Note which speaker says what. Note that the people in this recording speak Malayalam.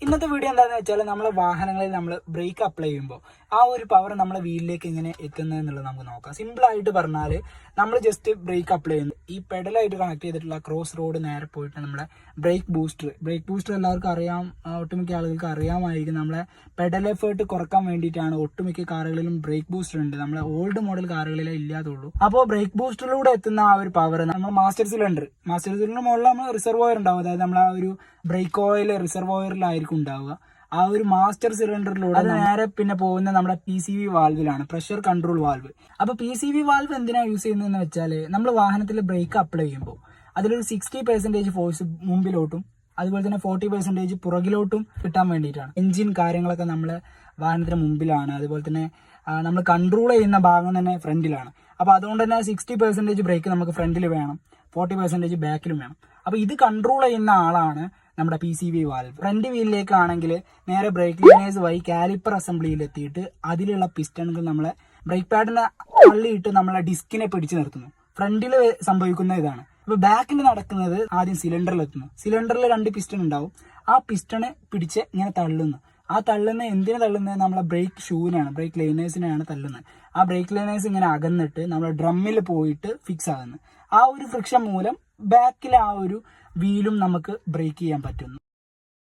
Speaker 1: ഇന്നത്തെ വീഡിയോ എന്താണെന്ന് വെച്ചാൽ നമ്മളെ വാഹനങ്ങളിൽ നമ്മൾ ബ്രേക്ക് അപ്ലൈ ചെയ്യുമ്പോൾ ആ ഒരു പവർ നമ്മളെ വീലിലേക്ക് എങ്ങനെ എത്തുന്നത് എന്നുള്ളത് നമുക്ക് നോക്കാം. സിമ്പിൾ ആയിട്ട് പറഞ്ഞാൽ നമ്മൾ ജസ്റ്റ് ബ്രേക്ക് അപ്ലൈ ചെയ്യുന്നു. ഈ പെഡലായിട്ട് കണക്ട് ചെയ്തിട്ടുള്ള ക്രോസ് റോഡ് നേരെ പോയിട്ട് നമ്മളെ ബ്രേക്ക് ബൂസ്റ്റർ എല്ലാവർക്കും അറിയാം, ഒട്ടുമിക്ക ആളുകൾക്ക് അറിയാമായിരിക്കും. നമ്മളെ പെഡൽ എഫേർട്ട് കുറക്കാൻ വേണ്ടിയിട്ടാണ് ഒട്ടുമിക്ക കാറുകളിലും ബ്രേക്ക് ബൂസ്റ്റർ ഉണ്ട്. നമ്മളെ ഓൾഡ് മോഡൽ കാറുകളിലേ ഇല്ലാതുള്ളൂ. അപ്പോൾ ബ്രേക്ക് ബൂസ്റ്ററിലൂടെ എത്തുന്ന ആ ഒരു പവർ നമ്മൾ മാസ്റ്റർ സിലിണ്ടറിന്റെ മുകളിൽ നമ്മൾ റിസർവോയർ ഉണ്ടാവും. അതായത് നമ്മൾ ആ ഒരു ബ്രേക്ക് ഓയിൽ റിസർവോയറിലായിരിക്കും ഉണ്ടാവുക. ആ ഒരു മാസ്റ്റർ സിലിണ്ടറിലൂടെ അത് നേരെ പിന്നെ പോകുന്ന നമ്മുടെ PCV വാൽവിലാണ്, പ്രഷർ കൺട്രോൾ വാൽവ്. അപ്പൊ PCV വാൽവ് എന്തിനാ യൂസ് ചെയ്യുന്നതെന്ന് വെച്ചാൽ നമ്മൾ വാഹനത്തിൽ ബ്രേക്ക് അപ്ലൈ ചെയ്യുമ്പോൾ അതിലൊരു 60% ഫോഴ്സ് മുമ്പിലോട്ടും അതുപോലെ തന്നെ 40% പുറകിലോട്ടും കിട്ടാൻ വേണ്ടിയിട്ടാണ്. എഞ്ചിൻ കാര്യങ്ങളൊക്കെ നമ്മളെ വാഹനത്തിന് മുമ്പിലാണ്, അതുപോലെ തന്നെ നമ്മൾ കൺട്രോൾ ചെയ്യുന്ന ഭാഗം തന്നെ ഫ്രണ്ടിലാണ്. അപ്പൊ അതുകൊണ്ട് തന്നെ 60% ബ്രേക്ക് നമുക്ക് ഫ്രണ്ടിൽ വേണം, 40% ബാക്കിലും വേണം. അപ്പൊ ഇത് കൺട്രോൾ ചെയ്യുന്ന ആളാണ് നമ്മുടെ PCV വാൽവ്. ഫ്രണ്ട് വീലിലേക്കാണെങ്കിൽ നേരെ ബ്രേക്ക് ലൈനേഴ്സ് വഴി കാലിപ്പർ അസംബ്ലിയിൽ എത്തിയിട്ട് അതിലുള്ള പിസ്റ്റണുകൾ നമ്മളെ ബ്രേക്ക് പാഡിനെ തള്ളിയിട്ട് നമ്മളെ ഡിസ്കിനെ പിടിച്ചു നിർത്തുന്നു. ഫ്രണ്ടിൽ സംഭവിക്കുന്ന ഇതാണ്. അപ്പൊ ബാക്കിൽ നടക്കുന്നത് ആദ്യം സിലിണ്ടറിൽ എത്തുന്നു. സിലിണ്ടറിൽ 2 പിസ്റ്റൺ ഉണ്ടാവും. ആ പിസ്റ്റണ് പിടിച്ച് ഇങ്ങനെ തള്ളുന്നു. ആ തള്ളുന്ന എന്തിനു തള്ളുന്നത്? നമ്മളെ ബ്രേക്ക് ഷൂവിനാണ്, ബ്രേക്ക് ലൈനേഴ്സിനെയാണ് തള്ളുന്നത്. ആ ബ്രേക്ക് ലൈനേഴ്സ് ഇങ്ങനെ അകന്നിട്ട് നമ്മളെ ഡ്രമ്മിൽ പോയിട്ട് ഫിക്സ് ആകുന്നു. ആ ഒരു ഫ്രിക്ഷൻ മൂലം ബാക്കിലെ ആ ഒരു വീലും നമുക്ക് ബ്രേക്ക് ചെയ്യാൻ പറ്റുന്നു.